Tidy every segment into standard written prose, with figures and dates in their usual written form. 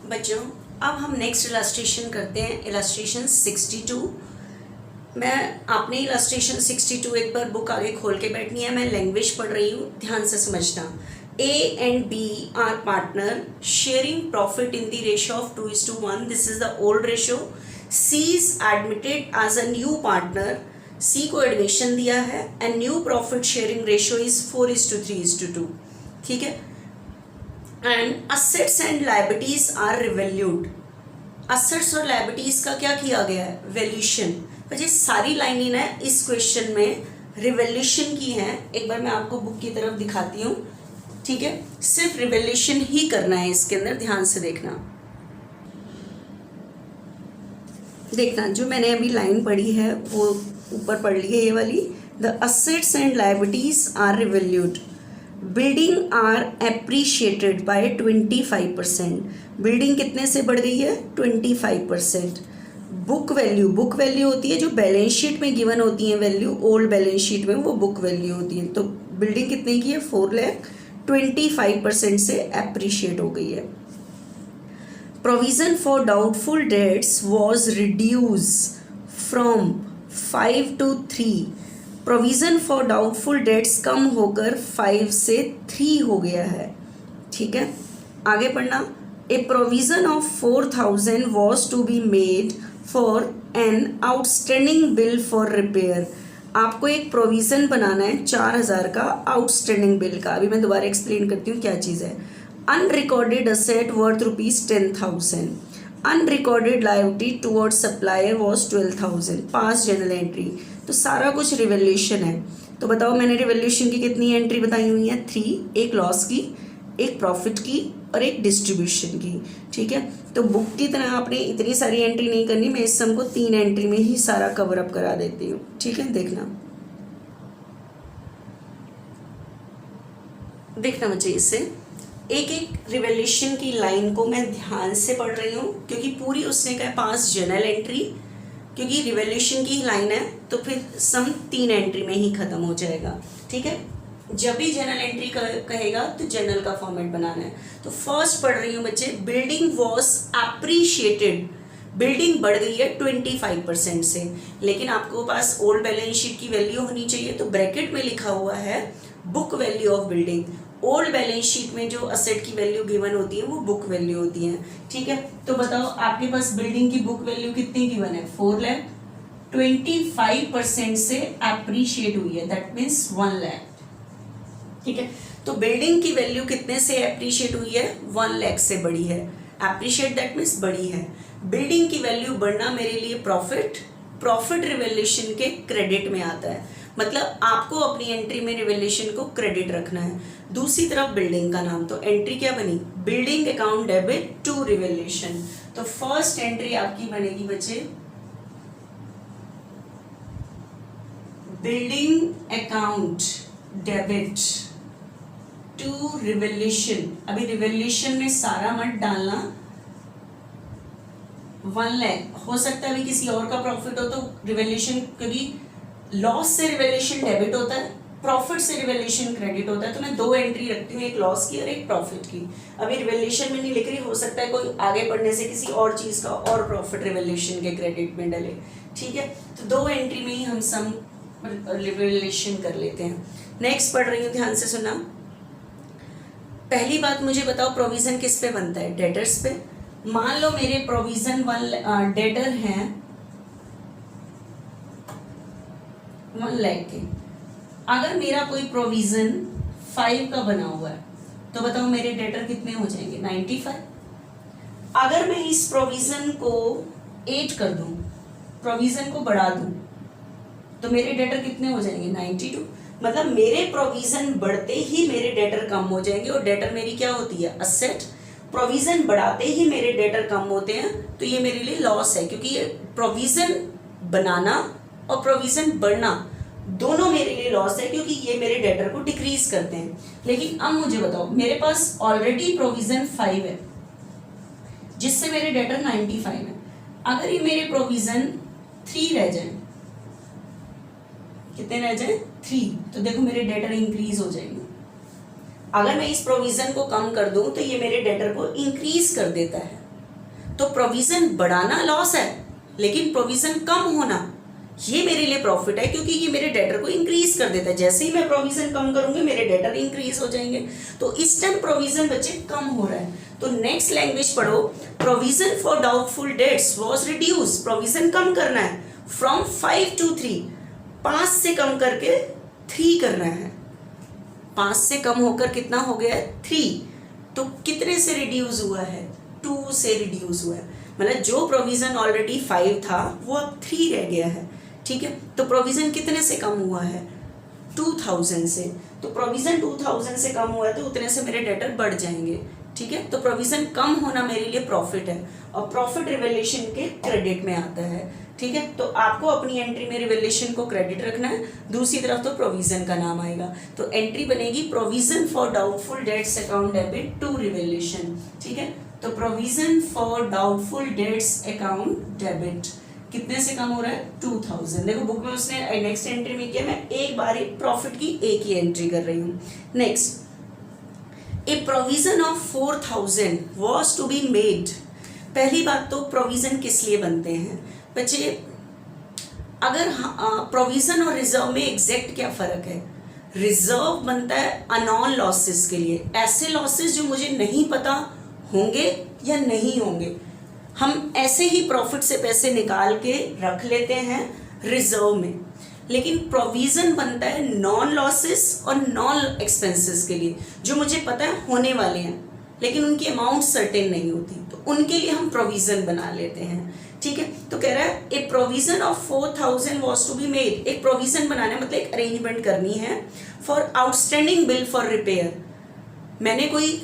बच्चों, अब हम नेक्स्ट इलस्ट्रेशन करते हैं, इलस्ट्रेशन 62। मैं आपने इलस्ट्रेशन 62 एक बार बुक आगे खोल के बैठनी है, मैं लैंग्वेज पढ़ रही हूँ, ध्यान से समझना। A and B are partner sharing profit in the ratio of 2:1. This is the old ratio. C is admitted as a new partner. C को एडमिशन दिया है and new profit sharing ratio is 4:3:2. ठीक है। And assets and liabilities are revalued. assets और liabilities का क्या किया गया है? वैल्यूशन। ये सारी लाइनें ना इस क्वेश्चन में रिवैल्यूशन की हैं। एक बार मैं आपको बुक की तरफ दिखाती हूँ, ठीक है। सिर्फ रिवैल्यूशन ही करना है इसके अंदर, ध्यान से देखना। जो मैंने अभी लाइन पढ़ी है वो ऊपर पढ़ ली है, ये वाली। The assets and liabilities are revalued, building are appreciated by 25%। Building कितने से बढ़ गई है? 25%। बुक वैल्यू होती है जो बैलेंस शीट में गिवन होती है वैल्यू, ओल्ड बैलेंस शीट में वो बुक वैल्यू होती है। तो बिल्डिंग कितने की है? 4 लाख, 25% से एप्रिशिएट हो गई है। Provision for doubtful debts was reduce from 5 to 3। Provision for doubtful debts कम होकर 5 से 3 हो गया है, ठीक है। आगे पढ़ना। A provision of 4,000 was to be made for an outstanding bill for repair. आपको एक प्रोविज़न बनाना है 4,000 का आउटस्टैंडिंग बिल का। अभी मैं दोबारा एक्सप्लेन करती हूँ क्या चीज़ है। Unrecorded asset worth ₹10,000। Unrecorded liability towards supplier was 12,000। Pass journal entry. तो सारा कुछ रिवैल्यूशन है। तो बताओ मैंने रिवैल्यूशन की कितनी एंट्री बताई हुई है? 3। एक लॉस की, एक प्रॉफिट की और एक डिस्ट्रीब्यूशन की, ठीक है। तो बुक की तरह आपने इतनी सारी एंट्री नहीं करनी, मैं इस सम को 3 एंट्री में ही सारा कवर अप करा देती हूँ, ठीक है। देखना बच्चे, इससे एक एक रिवैल्यूशन की लाइन को मैं ध्यान से पढ़ रही हूँ क्योंकि पूरी उसने कहा पास जर्नल एंट्री, क्योंकि रिवैल्यूशन की लाइन है तो फिर सम 3 एंट्री में ही खत्म हो जाएगा, ठीक है। जब भी जर्नल एंट्री कहेगा तो जर्नल का फॉर्मेट बनाना है। तो फर्स्ट पढ़ रही हूँ बच्चे, बिल्डिंग वॉज एप्रिशिएटेड। बिल्डिंग बढ़ गई है 25% से, लेकिन आपको पास ओल्ड बैलेंस शीट की वैल्यू होनी चाहिए, तो ब्रैकेट में लिखा हुआ है book value of building. Old balance sheet में जो असेट की वैल्यू गिवन होती है वो बुक वैल्यू होती है, ठीक है। तो बताओ आपके पास बिल्डिंग की बुक वैल्यू कितनी गिवन है? 4 लाख। 25% से एप्रिशिएट हुई है, दैट मीन्स 1 लाख, ठीक है। तो बिल्डिंग की वैल्यू कितने से एप्रिशिएट हुई है? 1 लाख से बढ़ी है। एप्रिशिएट दैट मीन्स बढ़ी है। बिल्डिंग की वैल्यू बढ़ना मेरे लिए प्रॉफिट रिवैल्यूशन के क्रेडिट में आता है, मतलब आपको अपनी एंट्री में रिवैल्यूशन को क्रेडिट रखना है। दूसरी तरफ बिल्डिंग का नाम, तो एंट्री क्या बनी? Building account debit to revaluation. तो फर्स्ट एंट्री आपकी बनेगी बच्चे building account debit to revaluation. अभी रिवैल्यूशन में सारा मत डालना, 1 लाख। हो सकता है अभी किसी और का प्रॉफिट हो तो रिवैल्यूशन, क्योंकि लॉस से रिवैल्यूशन डेबिट होता है, प्रॉफिट से रिवैल्यूशन क्रेडिट होता है। तो मैं 2 एंट्री रखती हूँ, एक लॉस की और एक प्रॉफिट की। अभी रिवैल्यूशन में नहीं लिख रही, हो सकता है कोई आगे पढ़ने से किसी और चीज का और प्रॉफिट रिवैल्यूशन के क्रेडिट में डले, ठीक है। तो 2 एंट्री में ही हम सम रिवैल्यूशन कर लेते हैं। नेक्स्ट पढ़ रही हूँ, ध्यान से सुना। पहली बात मुझे बताओ, प्रोविजन किस पे बनता है? डेटर्स पे। मान लो मेरे प्रोविजन डेटर हैं 1 लाख के। अगर मेरा कोई प्रोविजन 5 का बना हुआ है तो बताओ मेरे डेटर कितने हो जाएंगे? 95। अगर मैं इस प्रोविजन को 8 कर दूं, प्रोविजन को बढ़ा दूं, तो मेरे डेटर कितने हो जाएंगे? 92। मतलब मेरे प्रोविजन बढ़ते ही मेरे डेटर कम हो जाएंगे, और डेटर मेरी क्या होती है? असेट। प्रोविजन बढ़ाते ही मेरे डेटर कम होते हैं, तो ये मेरे लिए लॉस है, क्योंकि ये प्रोविजन बनाना और प्रोविजन बढ़ना दोनों मेरे लिए लॉस है, क्योंकि ये मेरे डेटर को डिक्रीज करते हैं। लेकिन अब मुझे बताओ, मेरे पास ऑलरेडी प्रोविजन 5 है जिससे मेरे डेटर 95 है। अगर ये मेरे प्रोविजन 3 रह जाए, कितने रह जाए? 3, तो देखो मेरे डेटर इंक्रीज हो जाएंगे। अगर मैं इस प्रोविजन को कम कर दूं तो ये मेरे डेटर को इंक्रीज कर देता है, तो प्रोविजन बढ़ाना लॉस है, लेकिन प्रोविजन कम होना ये मेरे लिए प्रॉफिट है, क्योंकि ये मेरे डेटर को इंक्रीज कर देता है। जैसे ही मैं प्रोविजन कम करूंगी मेरे डेटर इंक्रीज हो जाएंगे। तो इस टाइम प्रोविजन बच्चे कम हो रहा है। तो नेक्स्ट लैंग्वेज पढ़ो, provision for doubtful debts was reduce, provision कम करना है फ्रॉम 5 to 3, 5 से कम करके 3 करना है। 5 से कम होकर कितना हो गया है? 3। तो कितने से रिड्यूस हुआ है? 2 से रिड्यूस हुआ है। मतलब जो प्रोविजन ऑलरेडी 5 था वो अब 3 रह गया है। ठीक है, तो प्रोविजन कितने से कम हुआ है? 2000 से। तो प्रोविजन 2000 से कम हुआ है तो उतने से मेरे डेटर बढ़ जाएंगे। ठीक है, तो प्रोविजन कम होना मेरे लिए प्रॉफिट है, और प्रॉफिट रिवैल्यूएशन के क्रेडिट में आता है। ठीक है, तो आपको अपनी एंट्री में रिवैल्यूएशन को क्रेडिट रखना है, दूसरी तरफ तो प्रोविजन का नाम आएगा। तो एंट्री बनेगी provision for doubtful debts account debit to revaluation. ठीक है, तो provision for doubtful debts account debit कितने से कम हो रहा है? 2000। देखो बुक में उसने नेक्स्ट एंट्री में किया, मैं एक बार प्रॉफिट की एक ही एंट्री कर रही हूँ। Next, a provision of 4000 was to be made. पहली बात तो प्रोविजन किस लिए बनते हैं बच्चे? अगर प्रोविजन और रिजर्व में एग्जैक्ट क्या फर्क है? रिजर्व बनता है अननोन लॉसेस के लिए, ऐसे लॉसेस जो मुझे नहीं पता होंगे या नहीं होंगे। हम ऐसे ही प्रॉफिट से पैसे निकाल के रख लेते हैं रिजर्व में। लेकिन प्रोविजन बनता है नॉन लॉसेस और नॉन एक्सपेंसेस के लिए, जो मुझे पता है होने वाले हैं लेकिन उनकी अमाउंट सर्टेन नहीं होती, तो उनके लिए हम प्रोविजन बना लेते हैं। ठीक है, तो कह रहा है a provision of 4000 was to be made. एक प्रोविजन बनाना मतलब एक अरेंजमेंट करनी है for outstanding bill for repair. मैंने कोई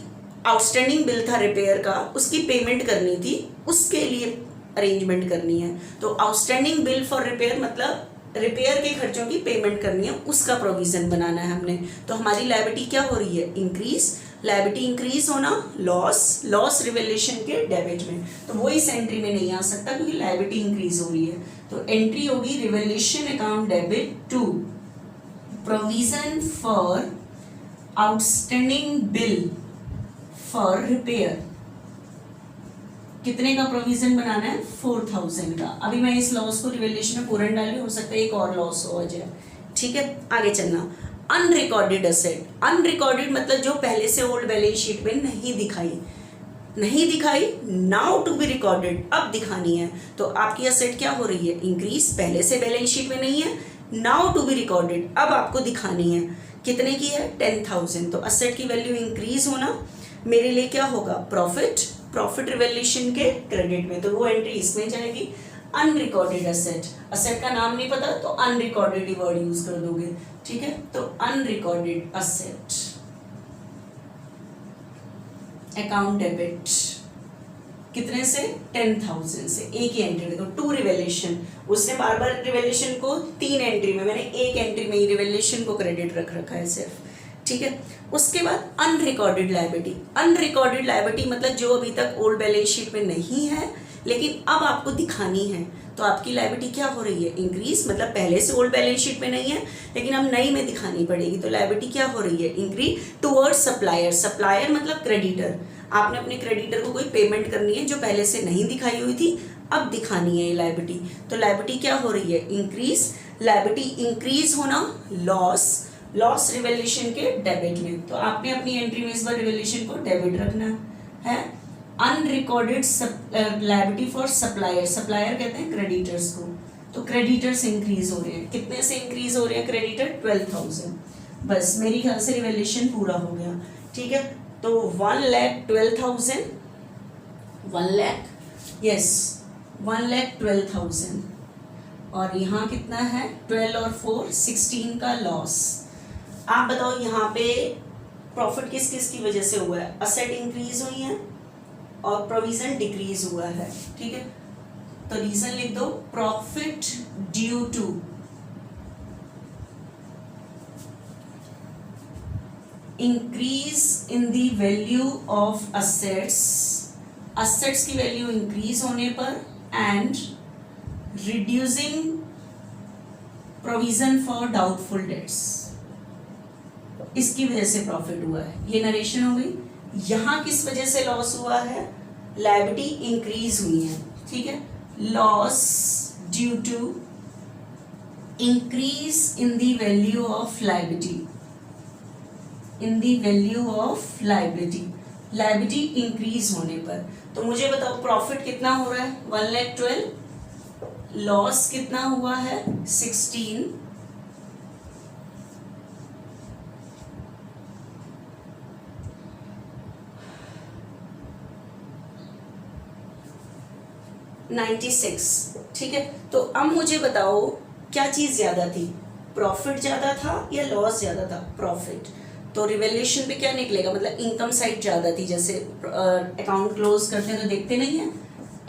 आउटस्टैंडिंग बिल था रिपेयर का, उसकी पेमेंट करनी थी, उसके लिए अरेंजमेंट करनी है। तो आउटस्टैंडिंग बिल फॉर रिपेयर मतलब रिपेयर के खर्चों की पेमेंट करनी है, उसका प्रोविजन बनाना है हमने। तो हमारी लायबिलिटी क्या हो रही है? इंक्रीज। लायबिलिटी इंक्रीज होना लॉस, लॉस रिवैल्यूएशन के डेबिट में, तो वो इस एंट्री में नहीं आ सकता क्योंकि लायबिलिटी इंक्रीज हो रही है। तो एंट्री होगी revaluation account debit to provision for outstanding bill for repair. कितने का प्रोविजन बनाना है? 4000 का। अभी मैं इस लॉस को रिवैल्यूएशन में पूरा डाली, हो सकता है एक और लॉस हो जाए। ठीक है, आगे चलना। Unrecorded asset. अनरिकॉर्डेड मतलब जो पहले से ओल्ड बैलेंस शीट में नहीं दिखाई, नाउ टू बी रिकॉर्डेड, अब दिखानी है। तो आपकी असेट क्या हो रही है? इंक्रीज। पहले से बैलेंस शीट में नहीं है, नाउ टू बी रिकॉर्डेड, अब आपको दिखानी है। कितने की है? 10,000। तो असेट की वैल्यू इंक्रीज होना मेरे लिए क्या होगा? प्रॉफिट रिवैल्यूएशन के क्रेडिट में, तो वो एंट्री इसमें जाएगी। अनरिकॉर्डेड असेट, असेट का नाम नहीं पता तो अनरिकॉर्डेड ही वर्ड यूज कर दोगे। ठीक है, तो अनरिकॉर्डेड असेट अकाउंट डेबिट कितने से? 10,000 से। एक ही एंट्री देखो, टू रिवैल्यूएशन। उसने बार बार रिवैल्यूएशन को 3 एंट्री में, मैंने एक एंट्री में ही रिवैल्यूएशन को क्रेडिट रख रखा है सिर्फ। ठीक है, उसके बाद अनरिकॉर्डेड लायबिलिटी। अनरिकॉर्डेड लायबिलिटी मतलब जो अभी तक ओल्ड बैलेंस शीट में नहीं है लेकिन अब आपको दिखानी है। तो आपकी लायबिलिटी क्या हो रही है? इंक्रीज। मतलब पहले से ओल्ड बैलेंस शीट में नहीं है लेकिन अब नई में दिखानी पड़ेगी, तो लायबिलिटी क्या हो रही है? Increase towards supplier. सप्लायर मतलब क्रेडिटर। आपने अपने क्रेडिटर को कोई पेमेंट करनी है जो पहले से नहीं दिखाई हुई थी, अब दिखानी है ये लायबिलिटी। तो लायबिलिटी क्या हो रही है? इंक्रीज। लायबिलिटी इंक्रीज होना लॉस रिवैल्यूएशन के डेबिट में, तो आपने अपनी एंट्री में इस बार रिवैल्यूएशन को डेबिट रखना है। Unrecorded liability for supplier. Supplier कहते हैं क्रेडिटर्स को, तो क्रेडिटर्स इंक्रीज हो रहे हैं। कितने से इंक्रीज हो रहे हैं क्रेडिटर? 12,000। बस मेरी ख्याल से रिवैल्यूएशन पूरा हो गया। ठीक है, तो 1,12,000, 1,12,000 और यहाँ कितना है? 12 और 4 16 का लॉस। आप बताओ यहाँ पे प्रॉफिट किस किस की वजह से हुआ है? असेट इंक्रीज हुई है और प्रोविजन डिक्रीज हुआ है। ठीक है, तो रीजन लिख दो, profit due to increase in the value of assets. Assets की वैल्यू इंक्रीज होने पर and reducing provision for doubtful debts, इसकी वजह से प्रॉफिट हुआ है। ये नरेशन हो गई। यहाँ किस वजह से लॉस हुआ है? लायबिलिटी इंक्रीज हुई है, ठीक है, loss due to increase in the value of liability, in the value of liability, liability increase होने पर। तो मुझे बताओ प्रॉफिट कितना हो रहा है 1,12,000, लॉस कितना हुआ है 16, $96, ठीक है। तो अब मुझे बताओ क्या चीज ज्यादा थी, प्रॉफिट ज्यादा था या लॉस ज्यादा था, प्रॉफिट। तो रिवैल्यूएशन पे क्या निकलेगा, मतलब इनकम साइड ज्यादा थी, जैसे अकाउंट क्लोज करते हैं तो देखते नहीं है,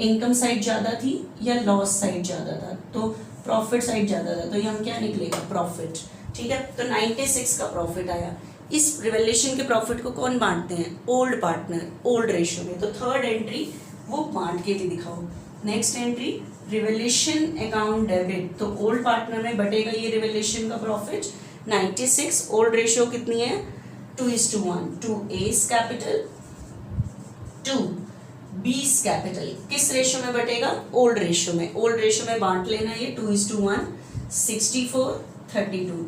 इनकम साइड ज्यादा थी या लॉस साइड ज्यादा था, तो प्रॉफिट साइड ज्यादा था, तो ये हम क्या निकलेगा प्रॉफिट, ठीक है। तो 96 का प्रॉफिट आया। इस रिवैल्यूएशन के प्रॉफिट को कौन बांटते हैं, ओल्ड पार्टनर, ओल्ड रेशियो में। तो थर्ड एंट्री वो बांट के भी दिखाओ। Next entry revaluation account debit, तो ओल्ड पार्टनर में बटेगा ये रिवैल्यूएशन का प्रॉफिट 96। ओल्ड रेशियो कितनी है 2:1, 2 A's कैपिटल 2 B's कैपिटल, किस रेशियो में बटेगा, ओल्ड रेशियो में। ओल्ड रेशियो में बांट लेना ये 2:1, 64, 32,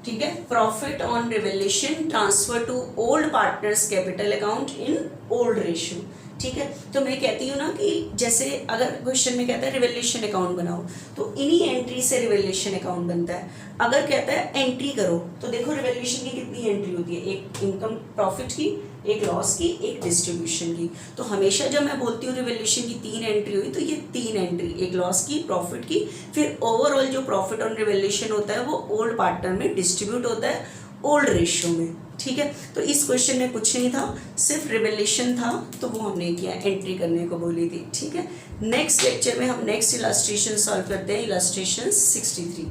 ठीक है। Profit on revaluation transfer to old partners capital account in old ratio, ठीक है। तो मैं कहती हूँ ना कि जैसे अगर क्वेश्चन में कहता है रिवैल्यूएशन अकाउंट बनाओ, तो इन्हीं एंट्री से रिवैल्यूएशन अकाउंट बनता है। अगर कहता है एंट्री करो, तो देखो रिवैल्यूएशन की कितनी एंट्री होती है, एक इनकम प्रॉफिट की, एक लॉस की, एक डिस्ट्रीब्यूशन की। तो हमेशा जब मैं बोलती हूँ रिवैल्यूएशन की 3 एंट्री हुई, तो ये 3 एंट्री, एक लॉस की, प्रॉफिट की, फिर ओवरऑल जो प्रॉफिट ऑन रिवैल्यूएशन होता है वो ओल्ड पार्टनर में डिस्ट्रीब्यूट होता है ओल्ड रेशियो में, ठीक है। तो इस क्वेश्चन में कुछ नहीं था, सिर्फ रिवैल्यूएशन था, तो वो हमने किया, एंट्री करने को बोली थी, ठीक है। नेक्स्ट लेक्चर में हम नेक्स्ट इलस्ट्रेशन सॉल्व करते हैं, इलस्ट्रेशन 63।